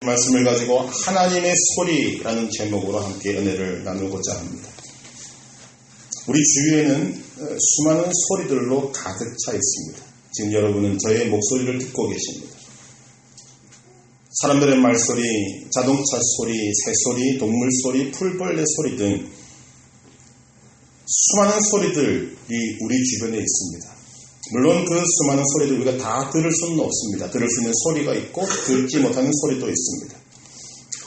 말씀을 가지고 하나님의 소리라는 제목으로 함께 은혜를 나누고자 합니다. 우리 주위에는 수많은 소리들로 가득 차 있습니다. 지금 여러분은 저의 목소리를 듣고 계십니다. 사람들의 말소리, 자동차 소리, 새소리, 동물 소리, 풀벌레 소리 등 수많은 소리들이 우리 주변에 있습니다. 물론 그 수많은 소리들 우리가 다 들을 수는 없습니다. 들을 수 있는 소리가 있고 듣지 못하는 소리도 있습니다.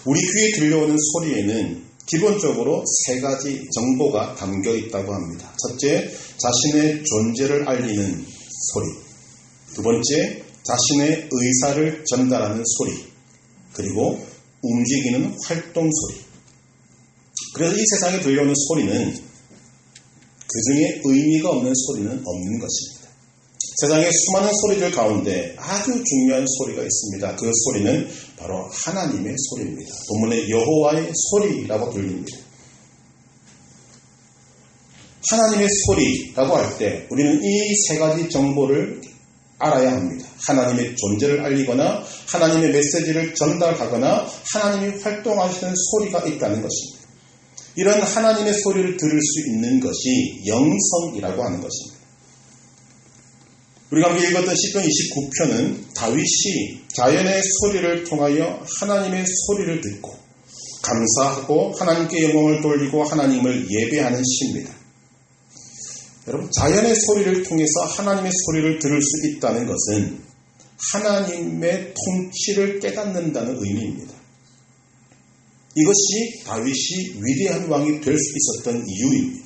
우리 귀에 들려오는 소리에는 기본적으로 세 가지 정보가 담겨 있다고 합니다. 첫째, 자신의 존재를 알리는 소리. 두 번째, 자신의 의사를 전달하는 소리. 그리고 움직이는 활동 소리. 그래서 이 세상에 들려오는 소리는 그 중에 의미가 없는 소리는 없는 것입니다. 세상의 수많은 소리들 가운데 아주 중요한 소리가 있습니다. 그 소리는 바로 하나님의 소리입니다. 본문에 여호와의 소리라고 들립니다. 하나님의 소리라고 할 때 우리는 이 세 가지 정보를 알아야 합니다. 하나님의 존재를 알리거나 하나님의 메시지를 전달하거나 하나님이 활동하시는 소리가 있다는 것입니다. 이런 하나님의 소리를 들을 수 있는 것이 영성이라고 하는 것입니다. 우리가 함께 읽었던 시편 29편은 다윗이 자연의 소리를 통하여 하나님의 소리를 듣고 감사하고 하나님께 영광을 돌리고 하나님을 예배하는 시입니다. 여러분, 자연의 소리를 통해서 하나님의 소리를 들을 수 있다는 것은 하나님의 통치를 깨닫는다는 의미입니다. 이것이 다윗이 위대한 왕이 될 수 있었던 이유입니다.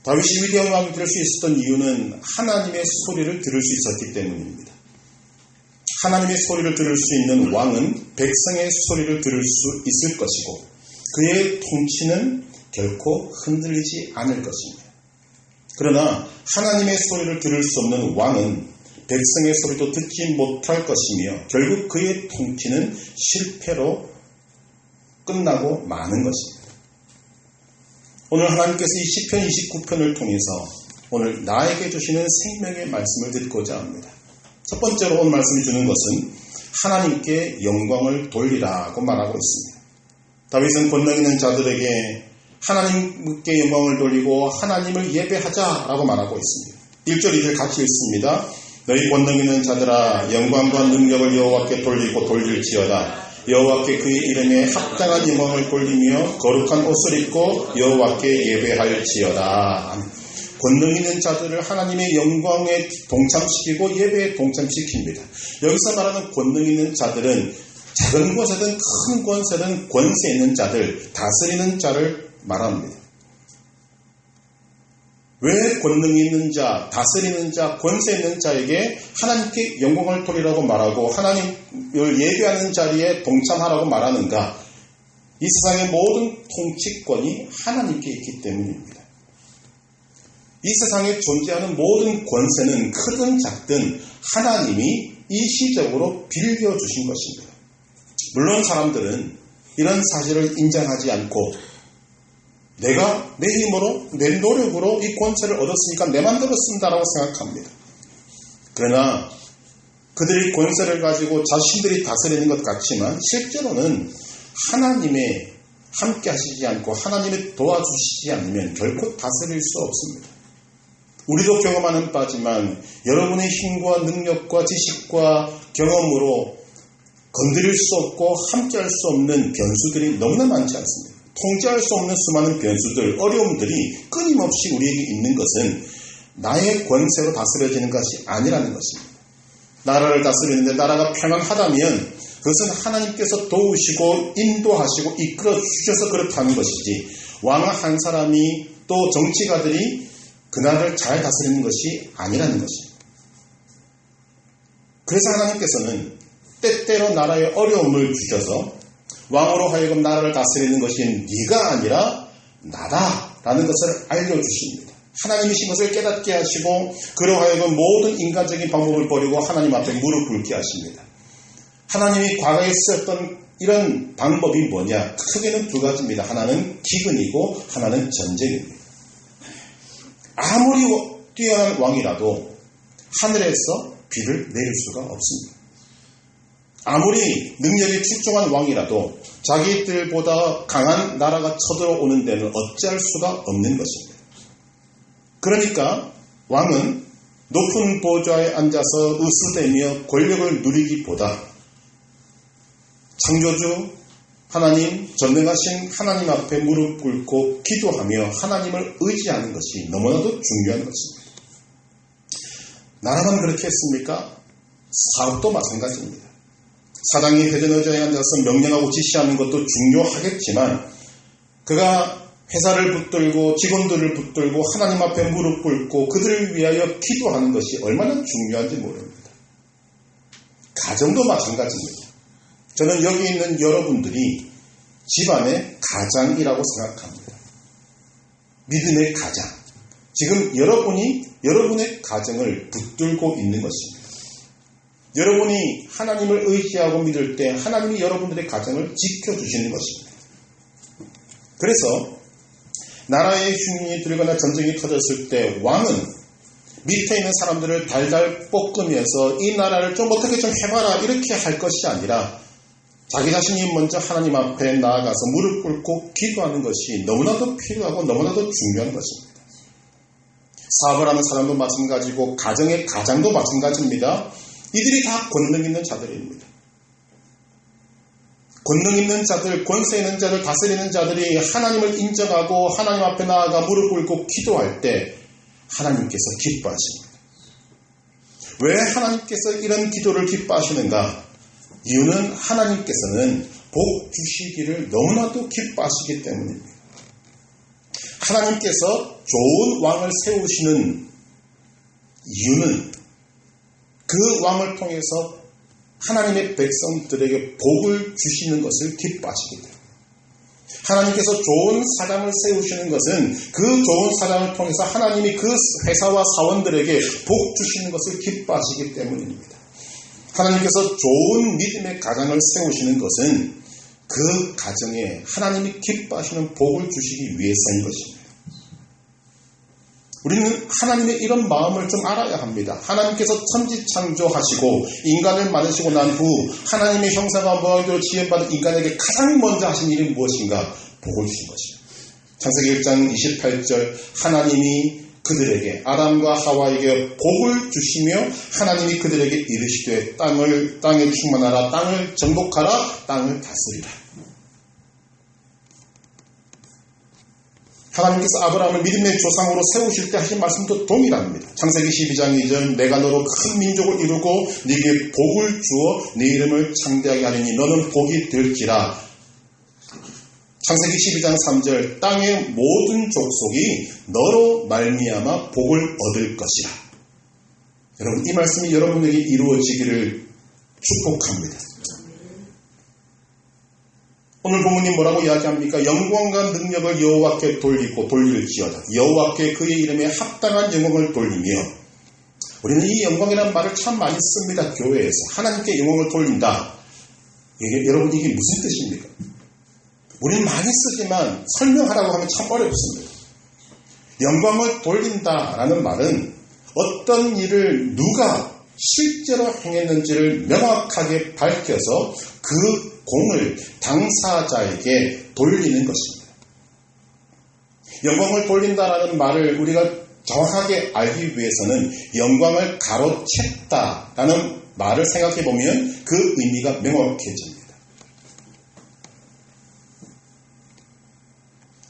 다윗이 위대한 왕이 될 수 있었던 이유는 하나님의 소리를 들을 수 있었기 때문입니다. 하나님의 소리를 들을 수 있는 왕은 백성의 소리를 들을 수 있을 것이고 그의 통치는 결코 흔들리지 않을 것입니다. 그러나 하나님의 소리를 들을 수 없는 왕은 백성의 소리도 듣지 못할 것이며 결국 그의 통치는 실패로 끝나고 마는 것입니다. 오늘 하나님께서 이 시편 29편을 통해서 오늘 나에게 주시는 생명의 말씀을 듣고자 합니다. 첫 번째로 오늘 말씀이 주는 것은 하나님께 영광을 돌리라고 말하고 있습니다. 다윗은 권능 있는 자들에게 하나님께 영광을 돌리고 하나님을 예배하자라고 말하고 있습니다. 1절 2절 같이 읽습니다. 너희 권능 있는 자들아 영광과 능력을 여호와께 돌리고 돌릴지어다. 여호와께 그의 이름에 합당한 영광을 돌리며 거룩한 옷을 입고 여호와께 예배할지어다. 권능 있는 자들을 하나님의 영광에 동참시키고 예배에 동참시킵니다. 여기서 말하는 권능 있는 자들은 작은 권세든 큰 권세든 권세 있는 자들, 다스리는 자를 말합니다. 왜 권능이 있는 자, 다스리는 자, 권세 있는 자에게 하나님께 영광을 돌리라고 말하고 하나님을 예배하는 자리에 동참하라고 말하는가? 이 세상의 모든 통치권이 하나님께 있기 때문입니다. 이 세상에 존재하는 모든 권세는 크든 작든 하나님이 일시적으로 빌려주신 것입니다. 물론 사람들은 이런 사실을 인정하지 않고 내가 내 힘으로, 내 노력으로 이 권세를 얻었으니까 내 맘대로 쓴다라고 생각합니다. 그러나 그들이 권세를 가지고 자신들이 다스리는 것 같지만 실제로는 하나님의 함께 하시지 않고 하나님의 도와주시지 않으면 결코 다스릴 수 없습니다. 우리도 경험하는 바지만 여러분의 힘과 능력과 지식과 경험으로 건드릴 수 없고 함께할 수 없는 변수들이 너무나 많지 않습니다. 통제할 수 없는 수많은 변수들, 어려움들이 끊임없이 우리에게 있는 것은 나의 권세로 다스려지는 것이 아니라는 것입니다. 나라를 다스리는데 나라가 평안하다면 그것은 하나님께서 도우시고 인도하시고 이끌어 주셔서 그렇다는 것이지 왕 한 사람이 또 정치가들이 그 나라를 잘 다스리는 것이 아니라는 것입니다. 그래서 하나님께서는 때때로 나라에 어려움을 주셔서 왕으로 하여금 나라를 다스리는 것이 네가 아니라 나다라는 것을 알려주십니다. 하나님이신 것을 깨닫게 하시고 그로 하여금 모든 인간적인 방법을 버리고 하나님 앞에 무릎 꿇게 하십니다. 하나님이 과거에 쓰였던 이런 방법이 뭐냐? 크게는 두 가지입니다. 하나는 기근이고 하나는 전쟁입니다. 아무리 뛰어난 왕이라도 하늘에서 비를 내릴 수가 없습니다. 아무리 능력이 출중한 왕이라도 자기들보다 강한 나라가 쳐들어오는 데는 어찌할 수가 없는 것입니다. 그러니까 왕은 높은 보좌에 앉아서 으스대며 권력을 누리기보다 창조주 하나님, 전능하신 하나님 앞에 무릎 꿇고 기도하며 하나님을 의지하는 것이 너무나도 중요한 것입니다. 나라만 그렇게 했습니까? 사업도 마찬가지입니다. 사장이 회전 의자에 앉아서 명령하고 지시하는 것도 중요하겠지만 그가 회사를 붙들고 직원들을 붙들고 하나님 앞에 무릎 꿇고 그들을 위하여 기도하는 것이 얼마나 중요한지 모릅니다. 가정도 마찬가지입니다. 저는 여기 있는 여러분들이 집안의 가장이라고 생각합니다. 믿음의 가장. 지금 여러분이 여러분의 가정을 붙들고 있는 것입니다. 여러분이 하나님을 의지하고 믿을 때 하나님이 여러분들의 가정을 지켜주시는 것입니다. 그래서 나라의 흉년이 들거나 전쟁이 터졌을 때 왕은 밑에 있는 사람들을 달달 볶으면서 이 나라를 좀 어떻게 좀 해봐라 이렇게 할 것이 아니라 자기 자신이 먼저 하나님 앞에 나아가서 무릎 꿇고 기도하는 것이 너무나도 필요하고 너무나도 중요한 것입니다. 사업을 하는 사람도 마찬가지고 가정의 가장도 마찬가지입니다. 이들이 다 권능 있는 자들입니다. 권능 있는 자들, 권세 있는 자들, 다스리는 자들이 하나님을 인정하고 하나님 앞에 나아가 무릎 꿇고 기도할 때 하나님께서 기뻐하십니다. 왜 하나님께서 이런 기도를 기뻐하시는가? 이유는 하나님께서는 복 주시기를 너무나도 기뻐하시기 때문입니다. 하나님께서 좋은 왕을 세우시는 이유는 그 왕을 통해서 하나님의 백성들에게 복을 주시는 것을 기뻐하시기 때문입니다. 하나님께서 좋은 사장을 세우시는 것은 그 좋은 사장을 통해서 하나님이 그 회사와 사원들에게 복 주시는 것을 기뻐하시기 때문입니다. 하나님께서 좋은 믿음의 가장을 세우시는 것은 그 가정에 하나님이 기뻐하시는 복을 주시기 위해서인 것입니다. 우리는 하나님의 이런 마음을 좀 알아야 합니다. 하나님께서 천지 창조하시고 인간을 만드시고 난 후 하나님의 형상과 모양대로 지음받은 인간에게 가장 먼저 하신 일이 무엇인가? 복을 주신 것입니다. 창세기 1장 28절 하나님이 그들에게 아담과 하와에게 복을 주시며 하나님이 그들에게 이르시되 땅에 충만하라, 땅을 정복하라, 땅을 다스리라. 하나님께서 아브라함을 믿음의 조상으로 세우실 때 하신 말씀도 동일합니다. 창세기 12장 2절 내가 너로 큰 민족을 이루고 네게 복을 주어 네 이름을 창대하게 하리니 너는 복이 될지라. 창세기 12장 3절 땅의 모든 족속이 너로 말미암아 복을 얻을 것이라. 여러분 이 말씀이 여러분에게 이루어지기를 축복합니다. 오늘 본문이 뭐라고 이야기합니까? 영광과 능력을 여호와께 돌릴지어다. 여호와께 그의 이름에 합당한 영광을 돌리며. 우리는 이 영광이라는 말을 참 많이 씁니다. 교회에서. 하나님께 영광을 돌린다. 여러분 이게 무슨 뜻입니까? 우리는 많이 쓰지만 설명하라고 하면 참 어렵습니다. 영광을 돌린다라는 말은 어떤 일을 누가 실제로 행했는지를 명확하게 밝혀서 그 공을 당사자에게 돌리는 것입니다. 영광을 돌린다라는 말을 우리가 정확하게 알기 위해서는 영광을 가로챘다라는 말을 생각해 보면 그 의미가 명확해집니다.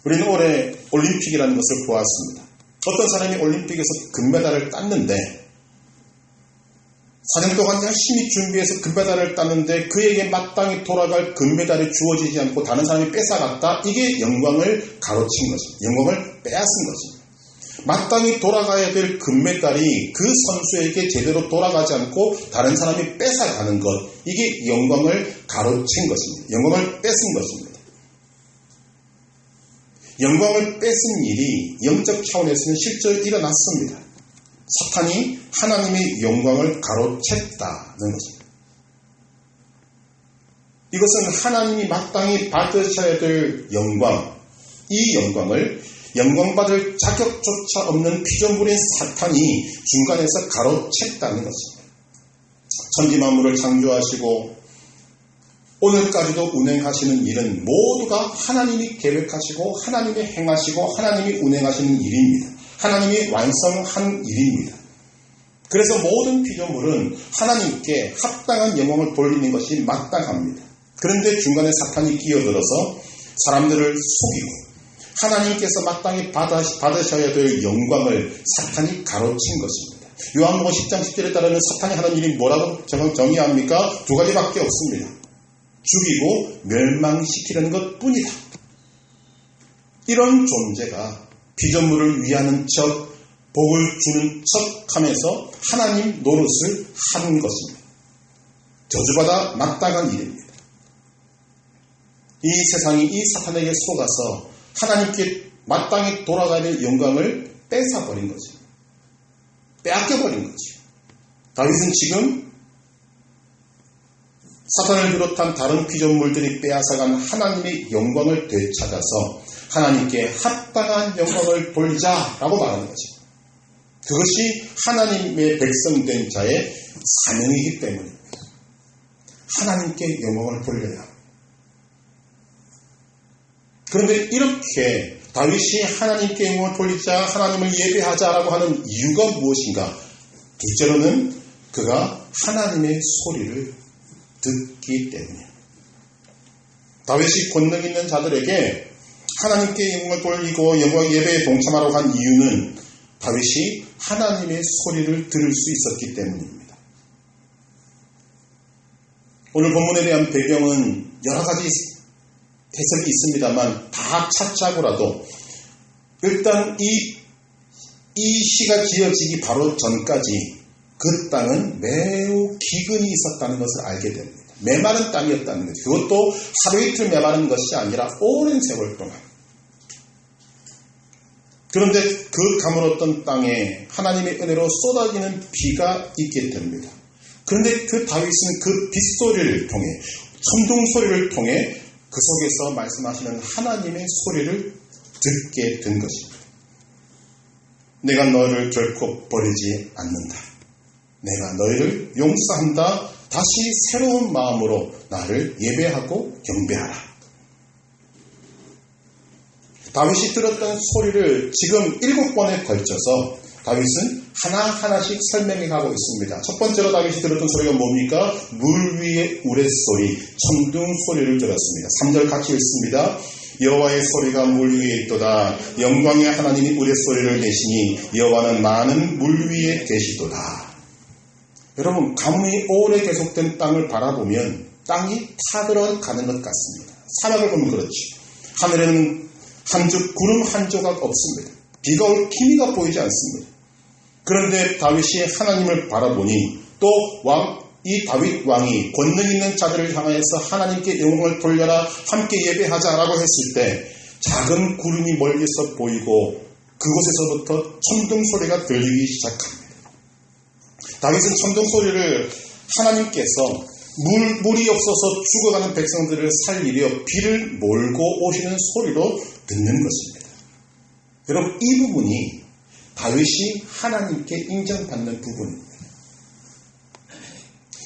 우리는 올해 올림픽이라는 것을 보았습니다. 어떤 사람이 올림픽에서 금메달을 땄는데 4년 동안 열심히 준비해서 금메달을 땄는데 그에게 마땅히 돌아갈 금메달이 주어지지 않고 다른 사람이 뺏어갔다. 이게 영광을 가로챈 것입니다. 영광을 빼앗은 것입니다. 마땅히 돌아가야 될 금메달이 그 선수에게 제대로 돌아가지 않고 다른 사람이 뺏어가는 것. 이게 영광을 가로챈 것입니다. 영광을 뺏은 것입니다. 영광을 뺏은 일이 영적 차원에서는 실제로 일어났습니다. 사탄이 하나님의 영광을 가로챘다는 것입니다. 이것은 하나님이 마땅히 받으셔야 될 영광, 이 영광을 영광받을 자격조차 없는 피조물인 사탄이 중간에서 가로챘다는 것입니다. 천지 만물을 창조하시고 오늘까지도 운행하시는 일은 모두가 하나님이 계획하시고 하나님이 행하시고 하나님이 운행하시는 일입니다. 하나님이 완성한 일입니다. 그래서 모든 피조물은 하나님께 합당한 영광을 돌리는 것이 마땅합니다. 그런데 중간에 사탄이 끼어들어서 사람들을 속이고 하나님께서 마땅히 받으셔야 될 영광을 사탄이 가로챈 것입니다. 요한복음 10장 10절에 따르면 사탄이 하는 일이 뭐라고 정의합니까? 두 가지밖에 없습니다. 죽이고 멸망시키려는 것뿐이다. 이런 존재가 피조물을 위하는 척, 복을 주는 척 하면서 하나님 노릇을 하는 것입니다. 저주받아 마땅한 일입니다. 이 세상이 이 사탄에게 속아서 하나님께 마땅히 돌아가야 될 영광을 뺏어버린 것입니다. 빼앗겨버린 거죠. 다윗은 지금 사탄을 비롯한 다른 피조물들이 빼앗아간 하나님의 영광을 되찾아서 하나님께 합당한 영광을 돌리자라고 말하는 거죠. 그것이 하나님의 백성된 자의 사명이기 때문입니다. 하나님께 영광을 돌려야 합니다. 그런데 이렇게 다윗이 하나님께 영광을 돌리자, 하나님을 예배하자라고 하는 이유가 무엇인가? 둘째로는 그가 하나님의 소리를 듣기 때문입니다. 다윗이 권능 있는 자들에게 하나님께 영광을 돌리고 영광 예배에 동참하라고 한 이유는 다윗이 하나님의 소리를 들을 수 있었기 때문입니다. 오늘 본문에 대한 배경은 여러 가지 해석이 있습니다만 다 차치하고라도 일단 이 시가 지어지기 바로 전까지 그 땅은 매우 기근이 있었다는 것을 알게 됩니다. 메마른 땅이었다는 거죠. 그것도 하루 이틀 메마른 것이 아니라 오랜 세월 동안. 그런데 그 가물었던 땅에 하나님의 은혜로 쏟아지는 비가 있게 됩니다. 그런데 그 다윗은 그 빗소리를 통해, 천둥 소리를 통해 그 속에서 말씀하시는 하나님의 소리를 듣게 된 것입니다. 내가 너를 결코 버리지 않는다. 내가 너희를 용서한다. 다시 새로운 마음으로 나를 예배하고 경배하라. 다윗이 들었던 소리를 지금 7번에 걸쳐서 다윗은 하나하나씩 설명해 가고 있습니다. 첫 번째로 다윗이 들었던 소리가 뭡니까? 물 위의 우레소리, 천둥 소리를 들었습니다. 3절 같이 읽습니다. 여호와의 소리가 물 위에 있도다. 영광의 하나님이 우레소리를 내시니 여호와는 많은 물 위에 계시도다. 여러분, 가뭄이 오래 계속된 땅을 바라보면 땅이 타들어가는 것 같습니다. 사막을 보면 그렇지. 하늘에는 구름 한 조각 없습니다. 비가 올 기미가 보이지 않습니다. 그런데 다윗이 하나님을 바라보니 또 이 다윗 왕이 권능 있는 자들을 향하여서 하나님께 영광을 돌려라, 함께 예배하자라고 했을 때 작은 구름이 멀리서 보이고 그곳에서부터 천둥 소리가 들리기 시작합니다. 다윗은 천둥 소리를 하나님께서 물이 없어서 죽어가는 백성들을 살리려 비를 몰고 오시는 소리로 듣는 것입니다. 여러분, 이 부분이 다윗이 하나님께 인정받는 부분입니다.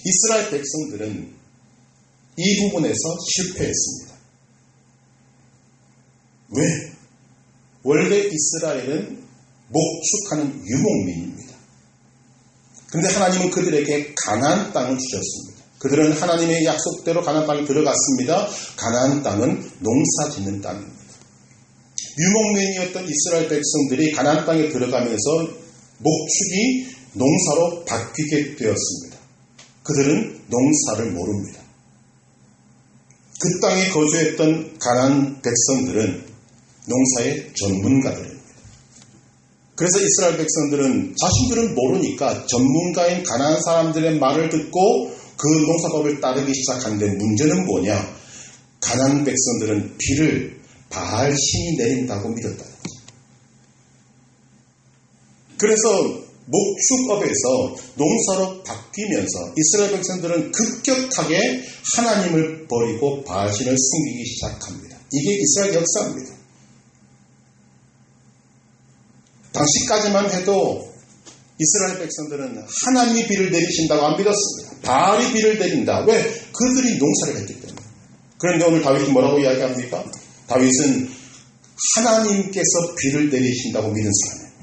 이스라엘 백성들은 이 부분에서 실패했습니다. 왜? 원래 이스라엘은 목축하는 유목민입니다. 그런데 하나님은 그들에게 가나안 땅을 주셨습니다. 그들은 하나님의 약속대로 가나안 땅에 들어갔습니다. 가나안 땅은 농사 짓는 땅입니다. 유목민이었던 이스라엘 백성들이 가나안 땅에 들어가면서 목축이 농사로 바뀌게 되었습니다. 그들은 농사를 모릅니다. 그 땅에 거주했던 가나안 백성들은 농사의 전문가들입니다. 그래서 이스라엘 백성들은 자신들은 모르니까 전문가인 가나안 사람들의 말을 듣고 그 농사법을 따르기 시작하는데 문제는 뭐냐? 가나안 백성들은 비를 바알 신이 내린다고 믿었다는 거죠. 그래서 목축업에서 농사로 바뀌면서 이스라엘 백성들은 급격하게 하나님을 버리고 바알 신을 섬기기 시작합니다. 이게 이스라엘 역사입니다. 당시까지만 해도 이스라엘 백성들은 하나님이 비를 내리신다고 안 믿었습니다. 바알이 비를 내린다. 왜? 그들이 농사를 했기 때문에. 그런데 오늘 다윗이 뭐라고 이야기합니까? 다윗은 하나님께서 비를 내리신다고 믿는 사람이에요.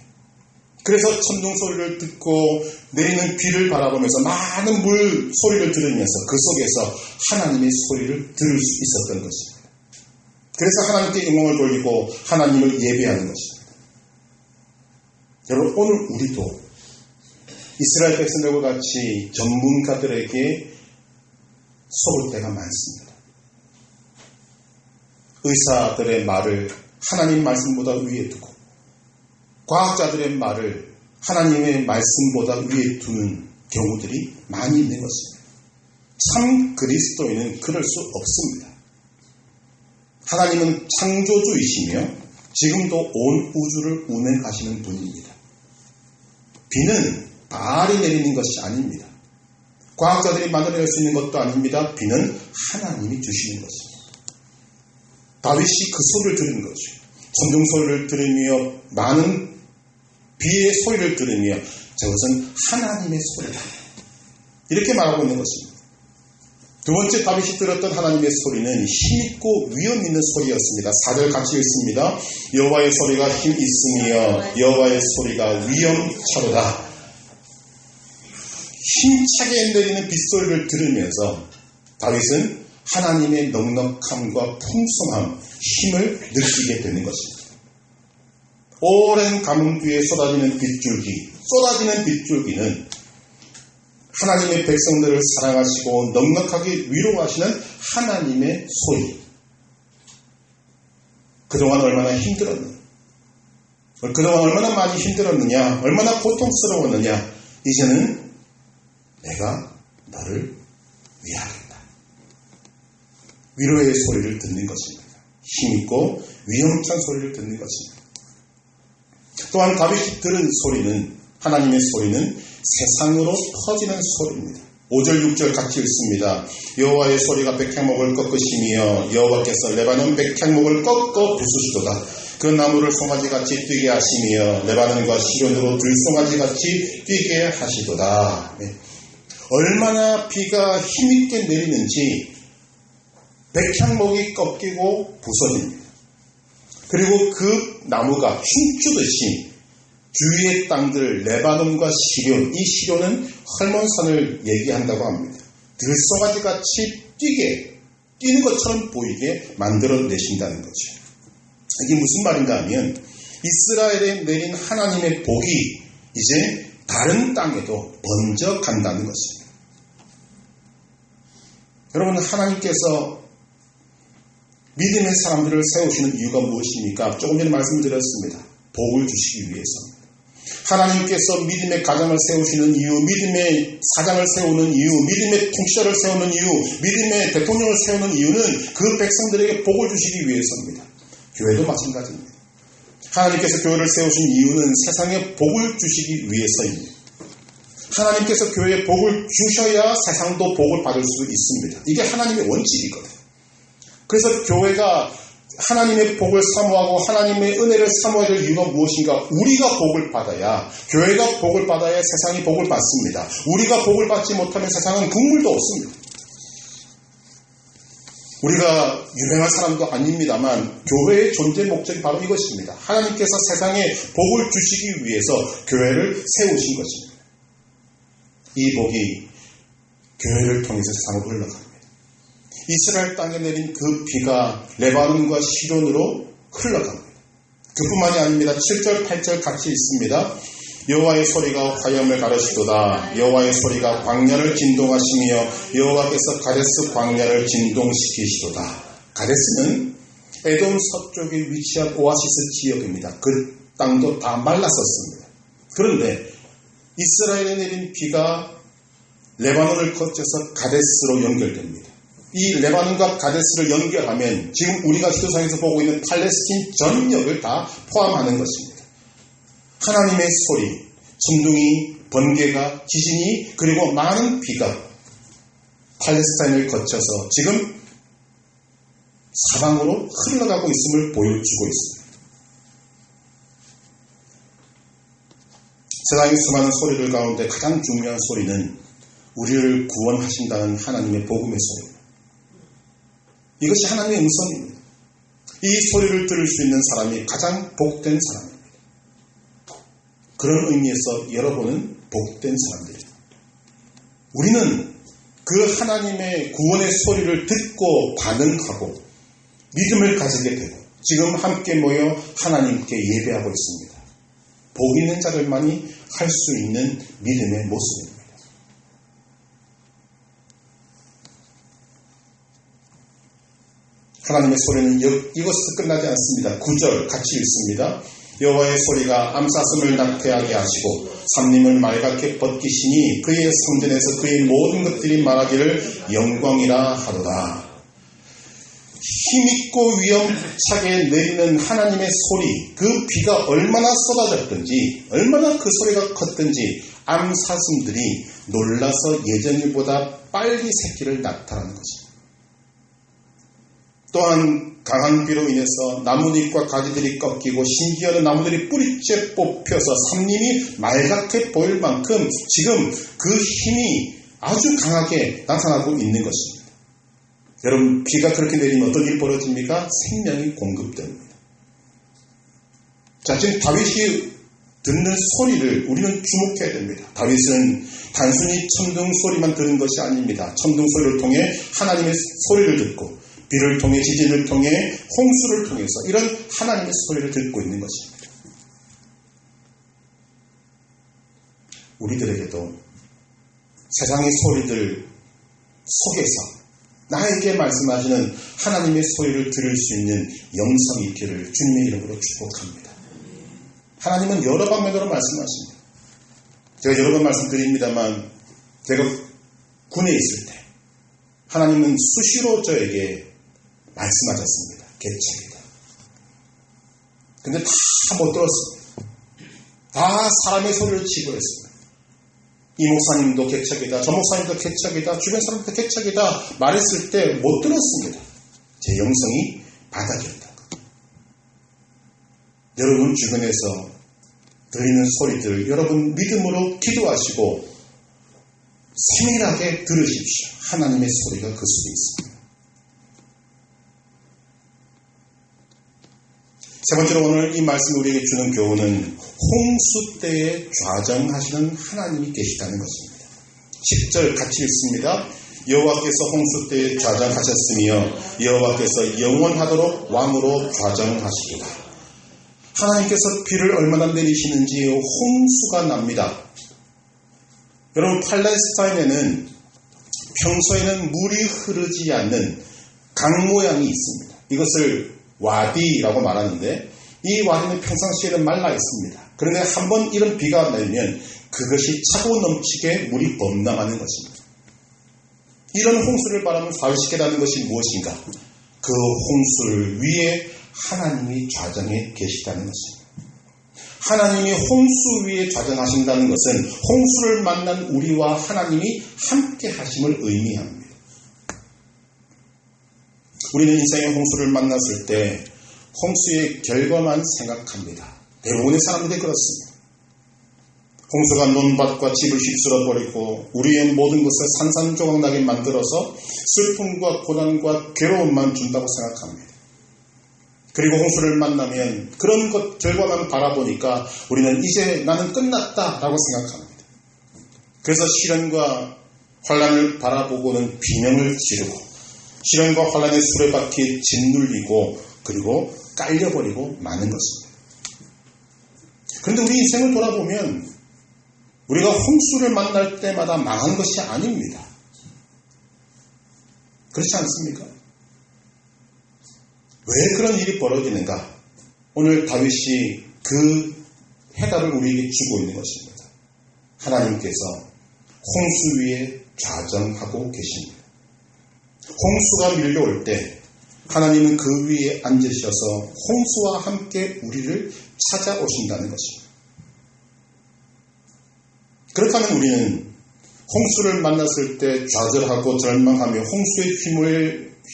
그래서 천둥 소리를 듣고 내리는 비를 바라보면서 많은 물 소리를 들으면서 그 속에서 하나님의 소리를 들을 수 있었던 것입니다. 그래서 하나님께 영광을 돌리고 하나님을 예배하는 것입니다. 여러분, 오늘 우리도 이스라엘 백성들과 같이 전문가들에게 속을 때가 많습니다. 의사들의 말을 하나님 말씀보다 위에 두고 과학자들의 말을 하나님의 말씀보다 위에 두는 경우들이 많이 있는 것입니다. 참 그리스도인은 그럴 수 없습니다. 하나님은 창조주이시며 지금도 온 우주를 운행하시는 분입니다. 비는 바알이 내리는 것이 아닙니다. 과학자들이 만들어낼 수 있는 것도 아닙니다. 비는 하나님이 주시는 것입니다. 다윗이 그 소리를 들은 거죠. 천둥 소리를 들으며 많은 비의 소리를 들으며 저것은 하나님의 소리다. 이렇게 말하고 있는 것입니다. 두 번째 다윗이 들었던 하나님의 소리는 힘있고 위엄 있는 소리였습니다. 4절 같이 읽습니다. 여호와의 소리가 힘 있으며 여호와의 소리가 위엄차로다. 힘차게 내리는 빗소리를 들으면서 다윗은 하나님의 넉넉함과 풍성함, 힘을 느끼게 되는 것입니다. 오랜 가뭄 뒤에 쏟아지는 빗줄기는 하나님의 백성들을 사랑하시고 넉넉하게 위로하시는 하나님의 소리. 그동안 얼마나 힘들었느냐, 그동안 얼마나 많이 힘들었느냐, 얼마나 고통스러웠느냐, 이제는 내가 너를 위하겠다. 위로의 소리를 듣는 것입니다. 힘있고 위엄찬 소리를 듣는 것입니다. 또한 다윗이 들은 소리는, 하나님의 소리는 세상으로 퍼지는 소리입니다. 5절 6절 같이 읽습니다. 여호와의 소리가 백향목을 꺾으시며 여호와께서 레바논 백향목을 꺾어 부수시도다. 그 나무를 송아지같이 뛰게 하시며 레바논과 시련으로 들송아지같이 뛰게 하시도다. 네. 얼마나 비가 힘있게 내리는지 백향목이 꺾이고 부서집니다. 그리고 그 나무가 춤추듯이 주위의 땅들 레바논과 시련, 이 시련은 헐몬산을 얘기한다고 합니다. 들송아지같이 뛰는 것처럼 보이게 만들어내신다는 거죠. 이게 무슨 말인가 하면 이스라엘에 내린 하나님의 복이 이제 다른 땅에도 번져 간다는 것입니다. 여러분, 하나님께서 믿음의 사람들을 세우시는 이유가 무엇입니까? 조금 전에 말씀드렸습니다. 복을 주시기 위해서입니다. 하나님께서 믿음의 가정을 세우시는 이유, 믿음의 사장을 세우는 이유, 믿음의 통치자를 세우는 이유, 믿음의 대통령을 세우는 이유는 그 백성들에게 복을 주시기 위해서입니다. 교회도 마찬가지입니다. 하나님께서 교회를 세우신 이유는 세상에 복을 주시기 위해서입니다. 하나님께서 교회에 복을 주셔야 세상도 복을 받을 수 있습니다. 이게 하나님의 원칙이거든요. 그래서 교회가 하나님의 복을 사모하고 하나님의 은혜를 사모해야 될 이유가 무엇인가? 우리가 복을 받아야, 교회가 복을 받아야 세상이 복을 받습니다. 우리가 복을 받지 못하면 세상은 국물도 없습니다. 우리가 유명한 사람도 아닙니다만 교회의 존재 목적이 바로 이것입니다. 하나님께서 세상에 복을 주시기 위해서 교회를 세우신 것입니다. 이 복이 교회를 통해서 세상으로 흘러갑니다. 이스라엘 땅에 내린 그 비가 레바논과 시론으로 흘러갑니다. 그뿐만이 아닙니다. 7절 8절 같이 있습니다. 여호와의 소리가 화염을 가르시도다. 여호와의 소리가 광야를 진동하시며 여호와께서 가데스 광야를 진동시키시도다. 가데스는 에돔 서쪽에 위치한 오아시스 지역입니다. 그 땅도 다 말랐었습니다. 그런데 이스라엘에 내린 비가 레바논을 거쳐서 가데스로 연결됩니다. 이 레바논과 가데스를 연결하면 지금 우리가 지도상에서 보고 있는 팔레스틴 전역을 다 포함하는 것입니다. 하나님의 소리, 천둥이, 번개가, 지진이, 그리고 많은 비가 팔레스타인을 거쳐서 지금 사방으로 흘러가고 있음을 보여주고 있습니다. 세상의 수많은 소리들 가운데 가장 중요한 소리는 우리를 구원하신다는 하나님의 복음의 소리입니다. 이것이 하나님의 음성입니다. 이 소리를 들을 수 있는 사람이 가장 복된 사람입니다. 그런 의미에서 여러분은 복된 사람들입니다. 우리는 그 하나님의 구원의 소리를 듣고 반응하고 믿음을 가지게 되고 지금 함께 모여 하나님께 예배하고 있습니다. 복 있는 자들만이 할 수 있는 믿음의 모습입니다. 하나님의 소리는 이것으로 끝나지 않습니다. 9절 같이 읽습니다. 여호와의 소리가 암사슴을 낙태하게 하시고 삼림을 맑게 벗기시니 그의 성전에서 그의 모든 것들이 말하기를 영광이라 하도다. 힘있고 위험차게 내리는 하나님의 소리, 그 비가 얼마나 쏟아졌든지 얼마나 그 소리가 컸든지 암사슴들이 놀라서 예전일보다 빨리 새끼를 낳다라는 것입니다. 또한 강한 비로 인해서 나뭇잎과 가지들이 꺾이고 심지어는 나무들이 뿌리째 뽑혀서 삼림이 맑게 보일 만큼 지금 그 힘이 아주 강하게 나타나고 있는 것입니다. 여러분, 비가 그렇게 내리면 어떤 일이 벌어집니까? 생명이 공급됩니다. 자, 지금 다윗이 듣는 소리를 우리는 주목해야 됩니다. 다윗은 단순히 천둥 소리만 들은 것이 아닙니다. 천둥 소리를 통해 하나님의 소리를 듣고 비를 통해 지진을 통해 홍수를 통해서 이런 하나님의 소리를 듣고 있는 것입니다. 우리들에게도 세상의 소리들 속에서 나에게 말씀하시는 하나님의 소리를 들을 수 있는 영성이 있기를 주님의 이름으로 축복합니다. 하나님은 여러 방면으로 말씀하십니다. 제가 여러 번 말씀드립니다만 제가 군에 있을 때 하나님은 수시로 저에게 말씀하셨습니다. 개척이다. 근데 다 못 들었습니다. 다 사람의 소리를 지불했습니다. 이 목사님도 개척이다. 저 목사님도 개척이다. 주변 사람도 개척이다. 말했을 때 못 들었습니다. 제 영성이 바닥이었다. 여러분 주변에서 들리는 소리들 여러분 믿음으로 기도하시고 세밀하게 들으십시오. 하나님의 소리가 그 속에 있습니다. 세 번째로 오늘 이 말씀이 우리에게 주는 교훈은 홍수 때에 좌정하시는 하나님이 계시다는 것입니다. 10절 같이 읽습니다. 여호와께서 홍수 때에 좌정하셨으며 여호와께서 영원하도록 왕으로 좌정하시리라. 하나님께서 비를 얼마나 내리시는지 홍수가 납니다. 여러분 팔레스타인에는 평소에는 물이 흐르지 않는 강 모양이 있습니다. 이것을 와디라고 말하는데 이 와디는 평상시에는 말라 있습니다. 그런데 한번 이런 비가 내리면 그것이 차고 넘치게 물이 범람하는 것입니다. 이런 홍수를 바라면 다윗이 깨닫는 것이 무엇인가? 그 홍수를 위에 하나님이 좌정해 계시다는 것입니다. 하나님이 홍수 위에 좌정하신다는 것은 홍수를 만난 우리와 하나님이 함께 하심을 의미합니다. 우리는 인생의 홍수를 만났을 때 홍수의 결과만 생각합니다. 대부분의 사람들이 그렇습니다. 홍수가 논밭과 집을 휩쓸어버리고 우리의 모든 것을 산산조각나게 만들어서 슬픔과 고난과 괴로움만 준다고 생각합니다. 그리고 홍수를 만나면 그런 것 결과만 바라보니까 우리는 이제 나는 끝났다라고 생각합니다. 그래서 시련과 환난을 바라보고는 비명을 지르고 시련과 환난의 수레바퀴에 짓눌리고 그리고 깔려버리고 마는 것입니다. 그런데 우리 인생을 돌아보면 우리가 홍수를 만날 때마다 망한 것이 아닙니다. 그렇지 않습니까? 왜 그런 일이 벌어지는가? 오늘 다윗이 그 해답을 우리에게 주고 있는 것입니다. 하나님께서 홍수 위에 좌정하고 계십니다. 홍수가 밀려올 때 하나님은 그 위에 앉으셔서 홍수와 함께 우리를 찾아오신다는 것입니다. 그렇다면 우리는 홍수를 만났을 때 좌절하고 절망하며 홍수에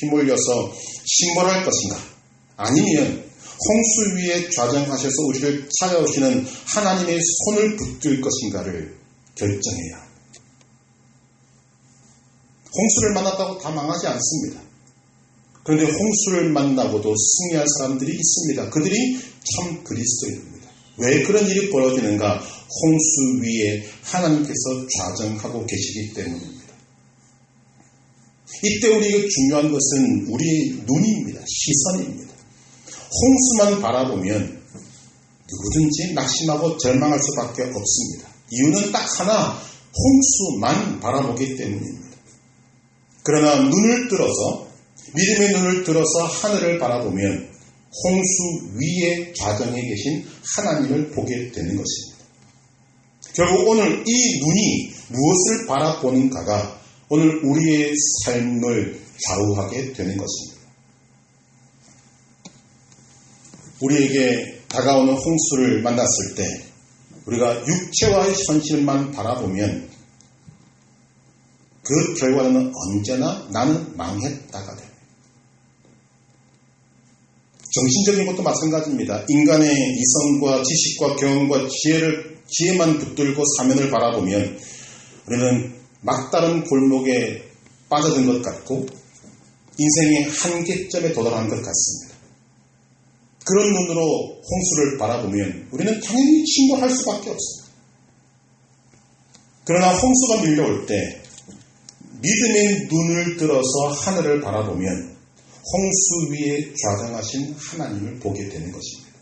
휘몰려서 신몰할 것인가? 아니면 홍수 위에 좌정하셔서 우리를 찾아오시는 하나님의 손을 붙들 것인가를 결정해야 합니다. 홍수를 만났다고 다 망하지 않습니다. 그런데 홍수를 만나고도 승리한 사람들이 있습니다. 그들이 참 그리스도인입니다. 왜 그런 일이 벌어지는가? 홍수 위에 하나님께서 좌정하고 계시기 때문입니다. 이때 우리에게 중요한 것은 우리의 눈입니다. 시선입니다. 홍수만 바라보면 누구든지 낙심하고 절망할 수밖에 없습니다. 이유는 딱 하나, 홍수만 바라보기 때문입니다. 그러나 눈을 들어서, 믿음의 눈을 들어서 하늘을 바라보면 홍수 위에 좌정해 계신 하나님을 보게 되는 것입니다. 결국 오늘 이 눈이 무엇을 바라보는가가 오늘 우리의 삶을 좌우하게 되는 것입니다. 우리에게 다가오는 홍수를 만났을 때 우리가 육체와의 현실만 바라보면 그 결과는 언제나 나는 망했다가 됩니다. 정신적인 것도 마찬가지입니다. 인간의 이성과 지식과 경험과 지혜만 붙들고 사면을 바라보면 우리는 막다른 골목에 빠져든 것 같고 인생의 한계점에 도달한 것 같습니다. 그런 눈으로 홍수를 바라보면 우리는 당연히 침몰할 수밖에 없습니다. 그러나 홍수가 밀려올 때 믿음의 눈을 들어서 하늘을 바라보면 홍수 위에 좌정하신 하나님을 보게 되는 것입니다.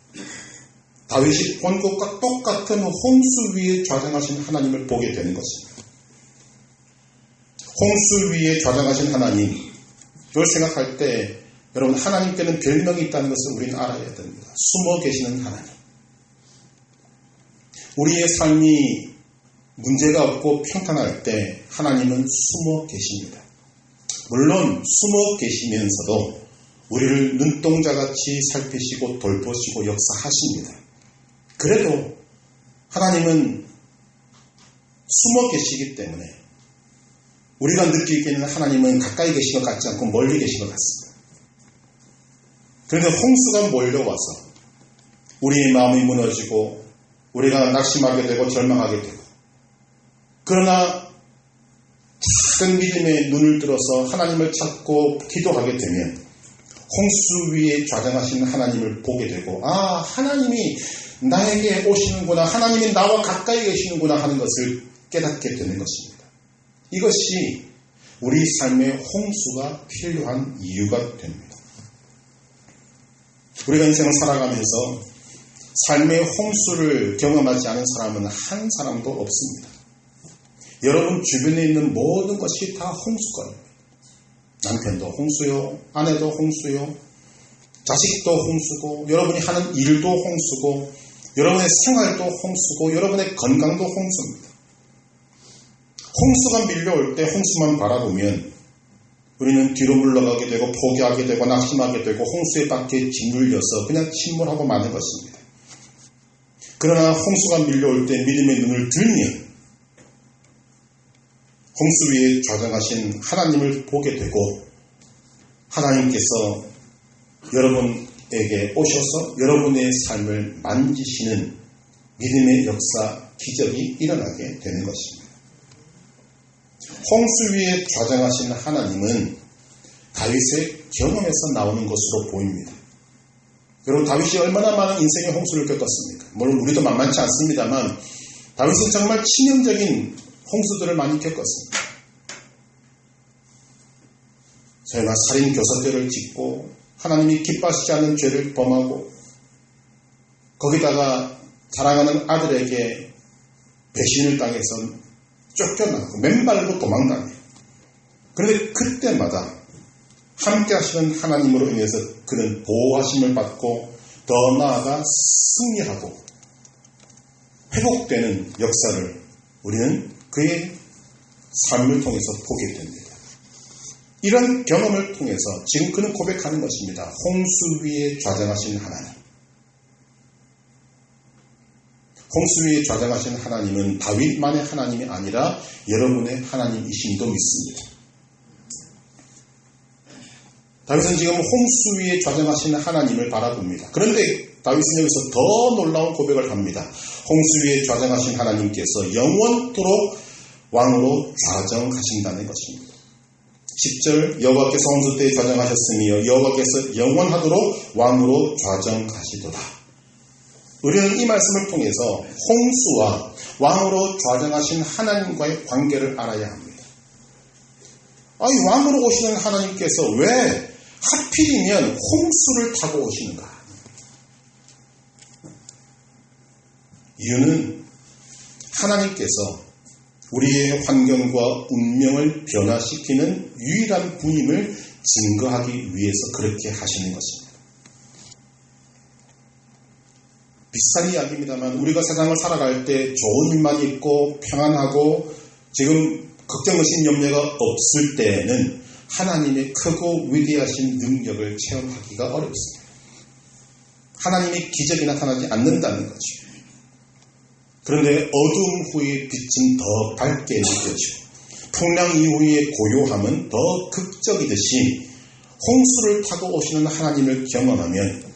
다윗이 본 것과 똑같은 홍수 위에 좌정하신 하나님을 보게 되는 것입니다. 홍수 위에 좌정하신 하나님, 이걸 생각할 때 여러분 하나님께는 별명이 있다는 것을 우리는 알아야 됩니다. 숨어 계시는 하나님. 우리의 삶이 문제가 없고 평탄할 때 하나님은 숨어 계십니다. 물론 숨어 계시면서도 우리를 눈동자같이 살피시고 돌보시고 역사하십니다. 그래도 하나님은 숨어 계시기 때문에 우리가 느끼기에는 하나님은 가까이 계신 것 같지 않고 멀리 계신 것 같습니다. 그런데 홍수가 몰려와서 우리의 마음이 무너지고 우리가 낙심하게 되고 절망하게 되고 그러나 작은 믿음의 눈을 들어서 하나님을 찾고 기도하게 되면 홍수 위에 좌정하시는 하나님을 보게 되고 하나님이 나에게 오시는구나, 하나님이 나와 가까이 계시는구나 하는 것을 깨닫게 되는 것입니다. 이것이 우리 삶의 홍수가 필요한 이유가 됩니다. 우리가 인생을 살아가면서 삶의 홍수를 경험하지 않은 사람은 한 사람도 없습니다. 여러분 주변에 있는 모든 것이 다 홍수거든요. 남편도 홍수요, 아내도 홍수요, 자식도 홍수고, 여러분이 하는 일도 홍수고, 여러분의 생활도 홍수고, 여러분의 건강도 홍수입니다. 홍수가 밀려올 때 홍수만 바라보면 우리는 뒤로 물러가게 되고 포기하게 되고 낙심하게 되고 홍수의 밖에 짓눌려서 그냥 침몰하고 마는 것입니다. 그러나 홍수가 밀려올 때 믿음의 눈을 들면 홍수 위에 좌정하신 하나님을 보게 되고 하나님께서 여러분에게 오셔서 여러분의 삶을 만지시는 믿음의 역사, 기적이 일어나게 되는 것입니다. 홍수 위에 좌정하신 하나님은 다윗의 경험에서 나오는 것으로 보입니다. 여러분 다윗이 얼마나 많은 인생의 홍수를 겪었습니까? 물론 우리도 만만치 않습니다만 다윗은 정말 치명적인 홍수들을 많이 겪었습니다. 저희가 살인 교사죄를 짓고 하나님이 기뻐하시지 않는 죄를 범하고 거기다가 사랑하는 아들에게 배신을 당해서 쫓겨나고 맨발로 도망다녀요. 그런데 그때마다 함께 하시는 하나님으로 인해서 그는 보호하심을 받고 더 나아가 승리하고 회복되는 역사를 우리는 그의 삶을 통해서 보게 됩니다. 이런 경험을 통해서 지금 그는 고백하는 것입니다. 홍수 위에 좌정하신 하나님. 홍수 위에 좌정하신 하나님은 다윗만의 하나님이 아니라 여러분의 하나님이심도 믿습니다. 다윗은 지금 홍수 위에 좌정하신 하나님을 바라봅니다. 그런데 다윗은 여기서 더 놀라운 고백을 합니다. 홍수 위에 좌정하신 하나님께서 영원토록 왕으로 좌정하신다는 것입니다. 10절 여호와께서 홍수 때에 좌정하셨으며 여호와께서 영원하도록 왕으로 좌정하시도다. 우리는 이 말씀을 통해서 홍수와 왕으로 좌정하신 하나님과의 관계를 알아야 합니다. 이 왕으로 오시는 하나님께서 왜 하필이면 홍수를 타고 오시는가? 이유는 하나님께서 우리의 환경과 운명을 변화시키는 유일한 분임을 증거하기 위해서 그렇게 하시는 것입니다. 비슷한 이야기입니다만 우리가 세상을 살아갈 때 좋은 일만 있고 평안하고 지금 걱정의심 염려가 없을 때는 하나님의 크고 위대하신 능력을 체험하기가 어렵습니다. 하나님의 기적이 나타나지 않는다는 거죠. 그런데 어두움 후의 빛은 더 밝게 느껴지고 풍랑 이후의 고요함은 더 극적이듯이 홍수를 타고 오시는 하나님을 경험하면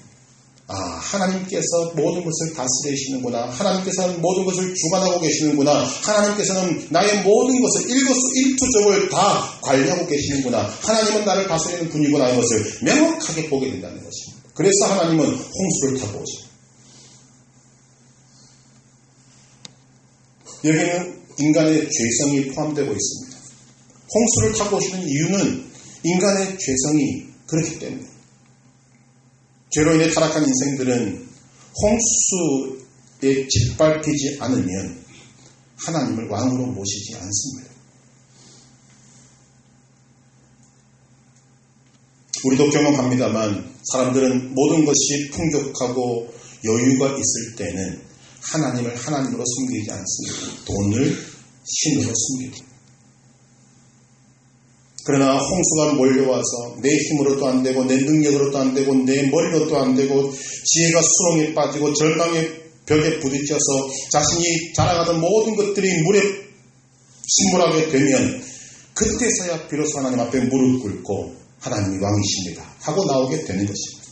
하나님께서 모든 것을 다스리시는구나. 하나님께서는 모든 것을 주관하고 계시는구나. 하나님께서는 나의 모든 것을 일거수일투족을 다 관리하고 계시는구나. 하나님은 나를 다스리는 분이구나. 이것을 명확하게 보게 된다는 것입니다. 그래서 하나님은 홍수를 타고 오십니다. 여기는 인간의 죄성이 포함되고 있습니다. 홍수를 타고 오시는 이유는 인간의 죄성이 그렇기 때문에 죄로 인해 타락한 인생들은 홍수에 짓밟히지 않으면 하나님을 왕으로 모시지 않습니다. 우리도 경험합니다만 사람들은 모든 것이 풍족하고 여유가 있을 때는 하나님을 하나님으로 숨기지 않습니다. 돈을 신으로 숨기고. 그러나 홍수가 몰려와서 내 힘으로도 안 되고 내 능력으로도 안 되고 내 머리로도 안 되고 지혜가 수렁에 빠지고 절망의 벽에 부딪혀서 자신이 자랑하던 모든 것들이 물에 침몰하게 되면 그때서야 비로소 하나님 앞에 무릎 꿇고 하나님이 왕이십니다 하고 나오게 되는 것입니다.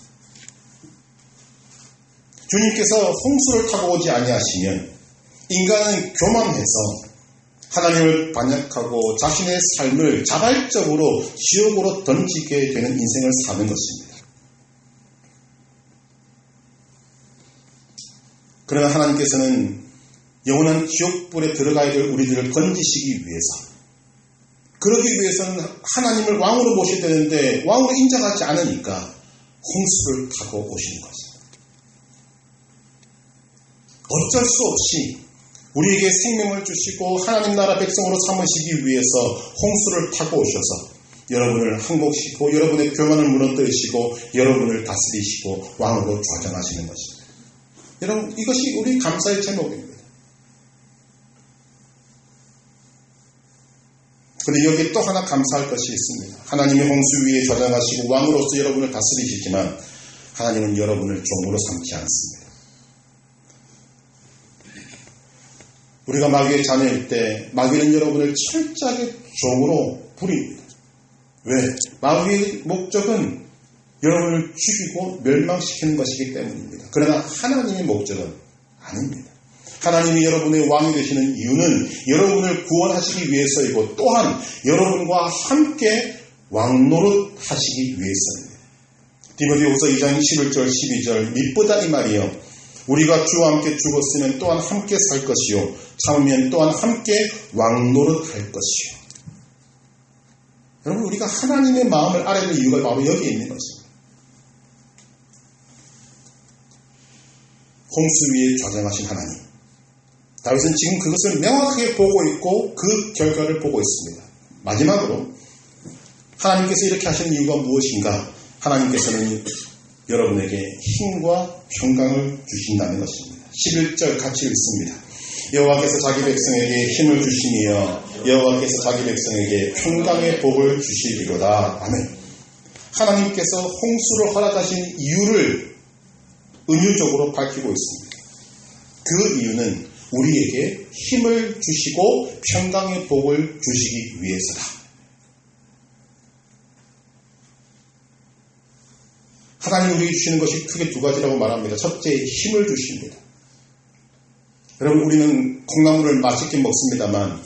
주님께서 홍수를 타고 오지 아니하시면 인간은 교만해서 하나님을 반역하고 자신의 삶을 자발적으로 지옥으로 던지게 되는 인생을 사는 것입니다. 그러나 하나님께서는 영원한 지옥불에 들어가야 될 우리들을 건지시기 위해서 그러기 위해서는 하나님을 왕으로 모셔야 되는데 왕으로 인정하지 않으니까 홍수를 타고 오시는 것입니다. 어쩔 수 없이 우리에게 생명을 주시고 하나님 나라 백성으로 삼으시기 위해서 홍수를 타고 오셔서 여러분을 항복시키고 여러분의 교만을 무너뜨리시고 여러분을 다스리시고 왕으로 좌정하시는 것입니다. 여러분 이것이 우리 감사의 제목입니다. 그런데 여기에 또 하나 감사할 것이 있습니다. 하나님이 홍수 위에 좌정하시고 왕으로서 여러분을 다스리시지만 하나님은 여러분을 종으로 삼지 않습니다. 우리가 마귀의 자녀일 때 마귀는 여러분을 철저하게 종으로 부립니다. 왜? 마귀의 목적은 여러분을 죽이고 멸망시키는 것이기 때문입니다. 그러나 하나님의 목적은 아닙니다. 하나님이 여러분의 왕이 되시는 이유는 여러분을 구원하시기 위해서이고 또한 여러분과 함께 왕노릇 하시기 위해서입니다. 디모데후서 2장 11절 12절 미쁘다 이 말이요. 우리가 주와 함께 죽었으면 또한 함께 살 것이요 참으면 또한 함께 왕노릇 할 것이요. 여러분 우리가 하나님의 마음을 알아야 될 이유가 바로 여기에 있는 것입니다. 홍수 위에 좌정하신 하나님. 다윗은 지금 그것을 명확하게 보고 있고 그 결과를 보고 있습니다. 마지막으로 하나님께서 이렇게 하시는 이유가 무엇인가? 하나님께서는 여러분에게 힘과 평강을 주신다는 것입니다. 11절 같이 읽습니다. 여호와께서 자기 백성에게 힘을 주시며 여호와께서 자기 백성에게 평강의 복을 주시리로다. 아멘. 하나님께서 홍수를 허락하신 이유를 은유적으로 밝히고 있습니다. 그 이유는 우리에게 힘을 주시고 평강의 복을 주시기 위해서다. 하나님이 우리에게 주시는 것이 크게 두 가지라고 말합니다. 첫째, 힘을 주십니다. 여러분, 우리는 콩나물을 맛있게 먹습니다만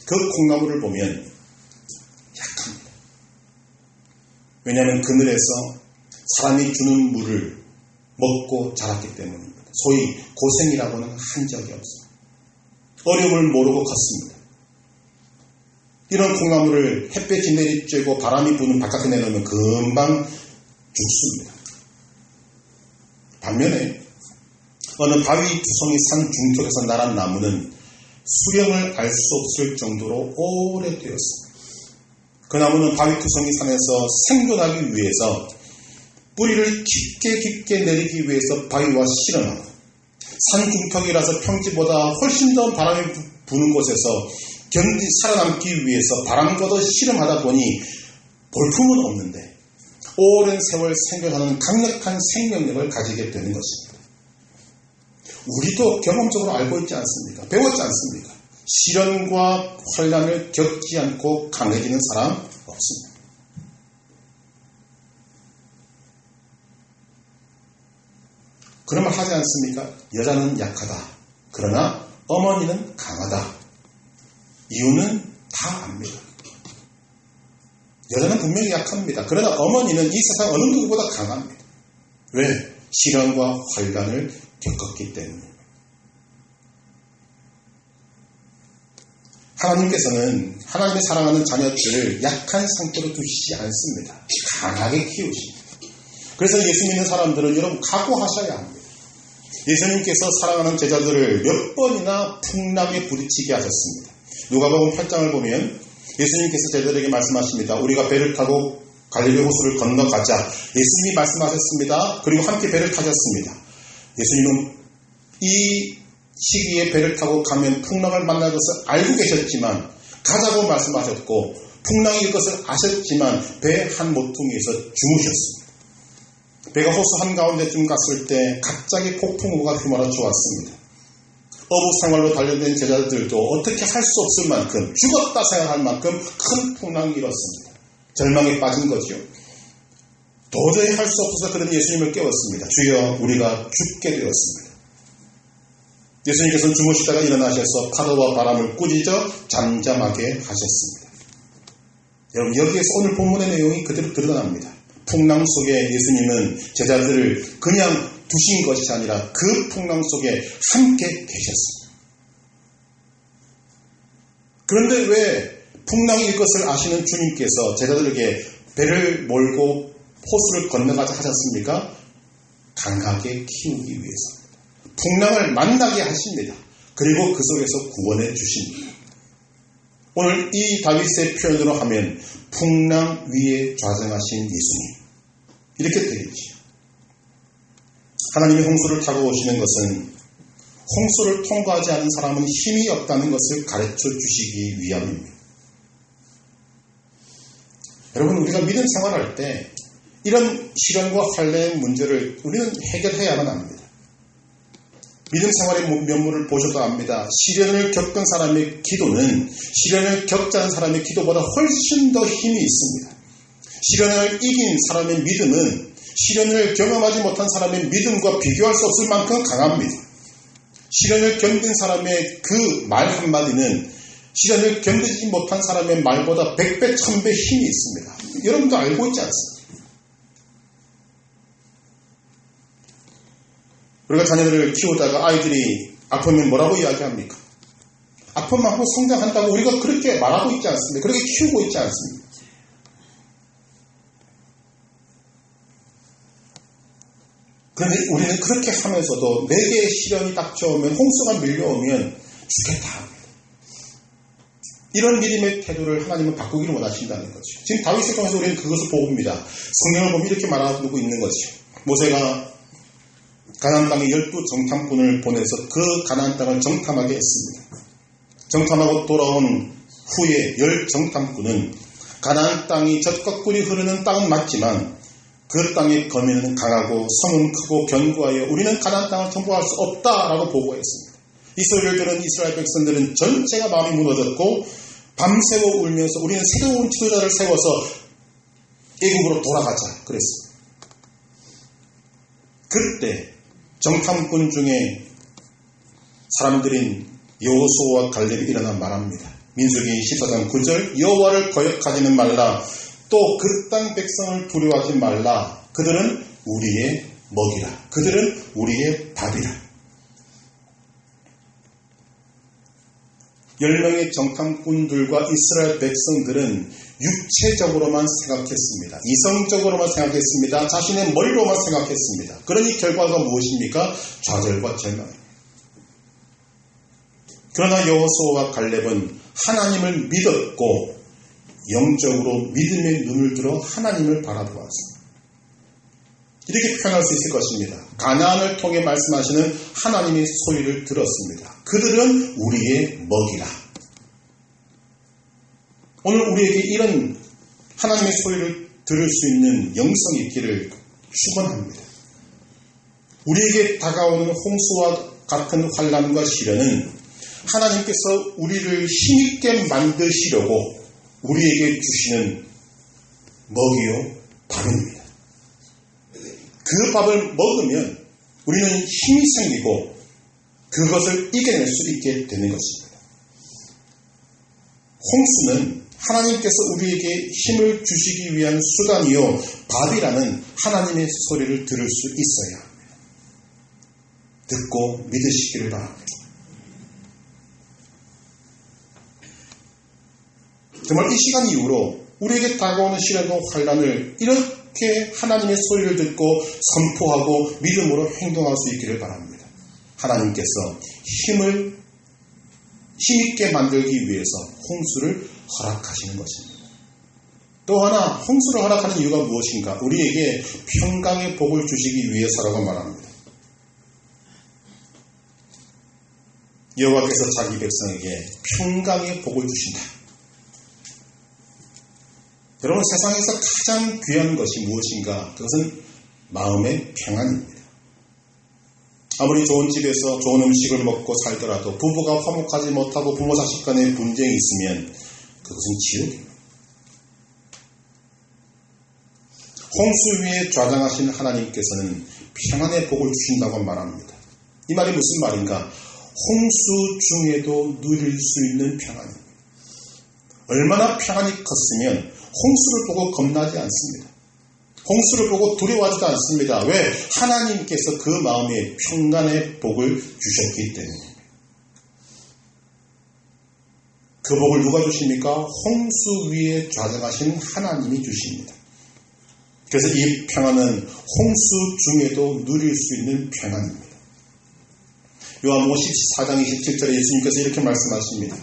그 콩나물을 보면 약합니다. 왜냐하면 그늘에서 사람이 주는 물을 먹고 자랐기 때문입니다. 소위 고생이라고는 한 적이 없습니다. 어려움을 모르고 컸습니다. 이런 콩나물을 햇볕이 내리쬐고 바람이 부는 바깥에 내놓으면 금방 죽습니다. 반면에 어느 바위 두성이 산 중턱에서 나란 나무는 수령을 알 수 없을 정도로 오래되었습니다. 그 나무는 바위 두성이 산에서 생존하기 위해서 뿌리를 깊게 내리기 위해서 바위와 실험하고 산 중턱이라서 평지보다 훨씬 더 바람이 부는 곳에서 살아남기 위해서 바람과도 실험하다 보니 볼품은 없는데 오랜 세월 생존하는 강력한 생명력을 가지게 되는 것입니다. 우리도 경험적으로 알고 있지 않습니까? 배웠지 않습니까? 시련과 환난을 겪지 않고 강해지는 사람 없습니다. 그런 말 하지 않습니까? 여자는 약하다. 그러나 어머니는 강하다. 이유는 다 압니다. 여자는 분명히 약합니다. 그러나 어머니는 이 세상 어느 누구보다 강합니다. 왜? 시련과 환난을 겪었기 때문입니다. 하나님께서는 하나님의 사랑하는 자녀들을 약한 상태로 두시지 않습니다. 강하게 키우십니다. 그래서 예수 믿는 사람들은 여러분 각오하셔야 합니다. 예수님께서 사랑하는 제자들을 몇 번이나 풍랑에 부딪히게 하셨습니다. 누가복음 8장을 보면 예수님께서 제자들에게 말씀하십니다. 우리가 배를 타고 갈릴리 호수를 건너가자. 예수님이 말씀하셨습니다. 그리고 함께 배를 타셨습니다. 예수님은 이 시기에 배를 타고 가면 풍랑을 만날 것을 알고 계셨지만 가자고 말씀하셨고 풍랑일 것을 아셨지만 배 한 모퉁이에서 주무셨습니다. 배가 호수 한가운데쯤 갔을 때 갑자기 폭풍우가 휘몰아쳐 왔습니다. 어부 생활로 단련된 제자들도 어떻게 할 수 없을 만큼 죽었다 생각할 만큼 큰 풍랑이 일었습니다. 절망에 빠진 거죠. 도저히 할 수 없어서 그런 예수님을 깨웠습니다. 주여 우리가 죽게 되었습니다. 예수님께서는 주무시다가 일어나셔서 파도와 바람을 꾸짖어 잠잠하게 하셨습니다. 여러분 여기에서 오늘 본문의 내용이 그대로 드러납니다. 풍랑 속에 예수님은 제자들을 그냥 두신 것이 아니라 그 풍랑 속에 함께 계셨습니다. 그런데 왜 풍랑일 것을 아시는 주님께서 제자들에게 배를 몰고 호수를 건너가자 하셨습니까? 강하게 키우기 위해서입니다. 풍랑을 만나게 하십니다. 그리고 그 속에서 구원해 주십니다. 오늘 이 다윗의 표현으로 하면 풍랑 위에 좌정하신 예수님 이렇게 되겠죠. 하나님이 홍수를 타고 오시는 것은 홍수를 통과하지 않은 사람은 힘이 없다는 것을 가르쳐 주시기 위함입니다. 여러분 우리가 믿음 생활할 때 이런 시련과 환난의 문제를 우리는 해결해야만 합니다. 믿음 생활의 면모를 보셔도 압니다. 시련을 겪은 사람의 기도는 시련을 겪지 않은 사람의 기도보다 훨씬 더 힘이 있습니다. 시련을 이긴 사람의 믿음은 시련을 경험하지 못한 사람의 믿음과 비교할 수 없을 만큼 강합니다. 시련을 견딘 사람의 그 말 한마디는 시련을 견디지 못한 사람의 말보다 100배, 1000배 힘이 있습니다. 여러분도 알고 있지 않습니까? 우리가 자녀들을 키우다가 아이들이 아프면 뭐라고 이야기합니까? 아프면 하고 성장한다고 우리가 그렇게 말하고 있지 않습니까? 그렇게 키우고 있지 않습니까? 그런데 우리는 그렇게 하면서도 내게 시련이 닥쳐오면 홍수가 밀려오면 죽겠다 합니다. 이런 믿음의 태도를 하나님은 바꾸기를 원하신다는 거죠. 지금 다윗을 통해서 우리는 그것을 보고입니다. 성경을 보면 이렇게 말하고 있는 거죠. 모세가 가나안 땅에 12정탐꾼을 보내서 그 가나안 땅을 정탐하게 했습니다. 정탐하고 돌아온 후에 10정탐꾼은 가나안 땅이 젖과 꿀이 흐르는 땅은 맞지만 그 땅의 거민은 강하고 성은 크고 견고하여 우리는 가나안 땅을 정복할 수 없다라고 보고했습니다. 이 소리를 들은 이스라엘 백성들은 전체가 마음이 무너졌고 밤새워 울면서 우리는 새로운 지도자를 세워서 애국으로 돌아가자 그랬습니다. 그때 정탐꾼 중에 사람들인 여호수아와 갈렙이 일어나 말합니다. 민수기 14장 9절 여호와를 거역하지는 말라 또 그 땅 백성을 두려워하지 말라. 그들은 우리의 먹이라. 그들은 우리의 밥이라. 10명의 정탐꾼들과 이스라엘 백성들은 육체적으로만 생각했습니다. 이성적으로만 생각했습니다. 자신의 머리로만 생각했습니다. 그러니 결과가 무엇입니까? 좌절과 절망입니다. 그러나 여호수아와 갈렙은 하나님을 믿었고 영적으로 믿음의 눈을 들어 하나님을 바라보았습니다. 이렇게 표현할 수 있을 것입니다. 가나안을 통해 말씀하시는 하나님의 소리를 들었습니다. 그들은 우리의 먹이라. 오늘 우리에게 이런 하나님의 소리를 들을 수 있는 영성이 있기를 축원합니다. 우리에게 다가오는 홍수와 같은 환난과 시련은 하나님께서 우리를 힘있게 만드시려고 우리에게 주시는 먹이요 밥입니다. 그 밥을 먹으면 우리는 힘이 생기고 그것을 이겨낼 수 있게 되는 것입니다. 홍수는 하나님께서 우리에게 힘을 주시기 위한 수단이요 밥이라는 하나님의 소리를 들을 수 있어야 합니다. 듣고 믿으시기를 바랍니다. 정말 이 시간 이후로 우리에게 다가오는 시련과 환난을 이렇게 하나님의 소리를 듣고 선포하고 믿음으로 행동할 수 있기를 바랍니다. 하나님께서 힘있게 만들기 위해서 홍수를 허락하시는 것입니다. 또 하나 홍수를 허락하는 이유가 무엇인가? 우리에게 평강의 복을 주시기 위해서라고 말합니다. 여호와께서 자기 백성에게 평강의 복을 주신다. 여러분, 세상에서 가장 귀한 것이 무엇인가? 그것은 마음의 평안입니다. 아무리 좋은 집에서 좋은 음식을 먹고 살더라도 부부가 화목하지 못하고 부모 자식 간의 분쟁이 있으면 그것은 지옥입니다. 홍수 위에 좌장하신 하나님께서는 평안의 복을 주신다고 말합니다. 이 말이 무슨 말인가? 홍수 중에도 누릴 수 있는 평안입니다. 얼마나 평안이 컸으면 홍수를 보고 겁나지 않습니다. 홍수를 보고 두려워하지도 않습니다. 왜? 하나님께서 그 마음에 평안의 복을 주셨기 때문입니다. 그 복을 누가 주십니까? 홍수 위에 좌정하신 하나님이 주십니다. 그래서 이 평안은 홍수 중에도 누릴 수 있는 평안입니다. 요한복음 14장 27절에 예수님께서 이렇게 말씀하십니다.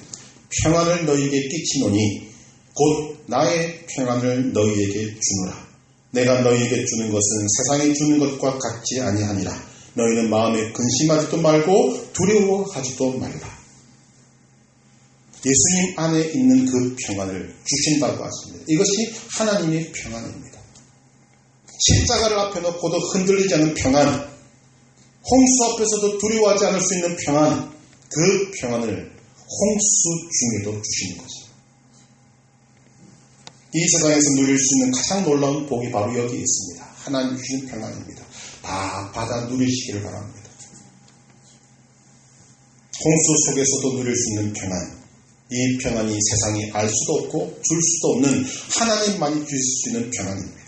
평안을 너희에게 끼치노니 곧 나의 평안을 너희에게 주노라. 내가 너희에게 주는 것은 세상이 주는 것과 같지 아니하니라. 너희는 마음에 근심하지도 말고 두려워하지도 말라. 예수님 안에 있는 그 평안을 주신다고 하십니다. 이것이 하나님의 평안입니다. 십자가를 앞에 놓고도 흔들리지 않는 평안, 홍수 앞에서도 두려워하지 않을 수 있는 평안, 그 평안을 홍수 중에도 주시는 것입니다. 이 세상에서 누릴 수 있는 가장 놀라운 복이 바로 여기 있습니다. 하나님 주신 평안입니다. 다 받아 누리시기를 바랍니다. 홍수 속에서도 누릴 수 있는 평안, 이 평안이 세상이 알 수도 없고 줄 수도 없는 하나님만이 주실 수 있는 평안입니다.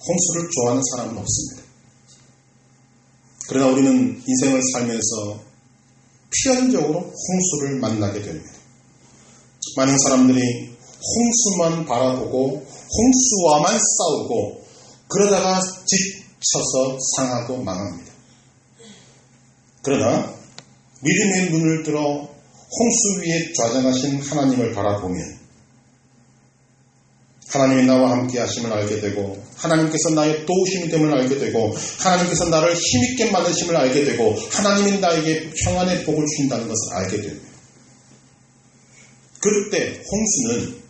홍수를 좋아하는 사람은 없습니다. 그러나 우리는 인생을 살면서 필연적으로 홍수를 만나게 됩니다. 많은 사람들이 홍수만 바라보고 홍수와만 싸우고 그러다가 지쳐서 상하고 망합니다. 그러나 믿음의 눈을 들어 홍수 위에 좌정하신 하나님을 바라보면 하나님이 나와 함께 하심을 알게 되고 하나님께서 나의 도우심이 됨을 알게 되고 하나님께서 나를 힘있게 만드심을 알게 되고 하나님이 나에게 평안의 복을 주신다는 것을 알게 됩니다. 그때 홍수는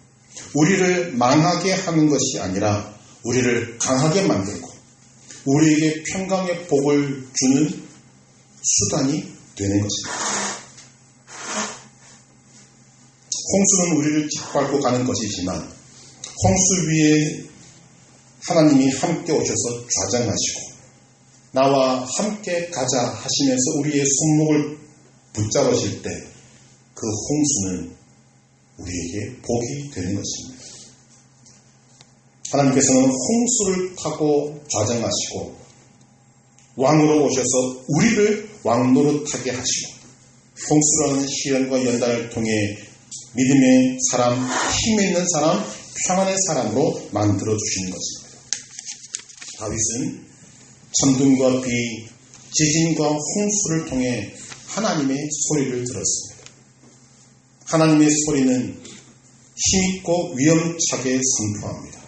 우리를 망하게 하는 것이 아니라 우리를 강하게 만들고 우리에게 평강의 복을 주는 수단이 되는 것입니다. 홍수는 우리를 짓밟고 가는 것이지만 홍수 위에 하나님이 함께 오셔서 좌정하시고 나와 함께 가자 하시면서 우리의 손목을 붙잡으실 때 그 홍수는 우리에게 복이 되는 것입니다. 하나님께서는 홍수를 타고 좌정하시고 왕으로 오셔서 우리를 왕노릇하게 하시고 홍수라는 시련과 연단을 통해 믿음의 사람, 힘 있는 사람, 평안의 사람으로 만들어 주시는 것입니다. 다윗은 천둥과 비, 지진과 홍수를 통해 하나님의 소리를 들었습니다. 하나님의 소리는 힘있고 위험차게 선포합니다.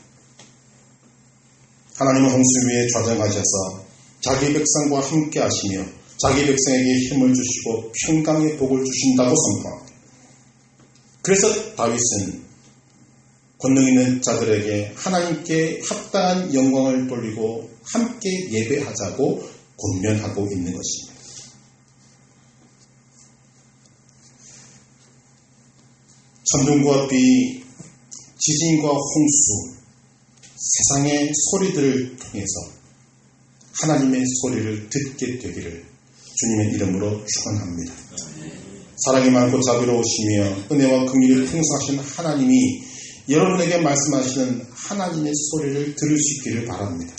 하나님은 홍수 위에 좌정하셔서 자기 백성과 함께 하시며 자기 백성에게 힘을 주시고 평강의 복을 주신다고 선포합니다. 그래서 다윗은 권능 있는 자들에게 하나님께 합당한 영광을 돌리고 함께 예배하자고 권면하고 있는 것입니다. 천둥과 비, 지진과 홍수, 세상의 소리들을 통해서 하나님의 소리를 듣게 되기를 주님의 이름으로 축원합니다. 사랑이 많고 자비로우시며 은혜와 긍휼이 풍성하신 하나님이 여러분에게 말씀하시는 하나님의 소리를 들을 수 있기를 바랍니다.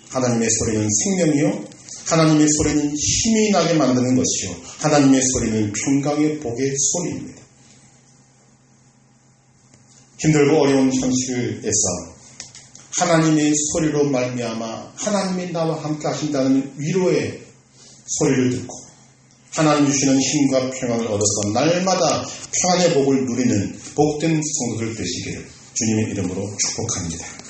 하나님의 소리는 생명이요, 하나님의 소리는 힘이 나게 만드는 것이요, 하나님의 소리는 평강의 복의 소리입니다. 힘들고 어려운 현실에서 하나님의 소리로 말미암아 하나님이 나와 함께 하신다는 위로의 소리를 듣고 하나님 주시는 힘과 평안을 얻어서 날마다 평안의 복을 누리는 복된 성도들 되시기를 주님의 이름으로 축복합니다.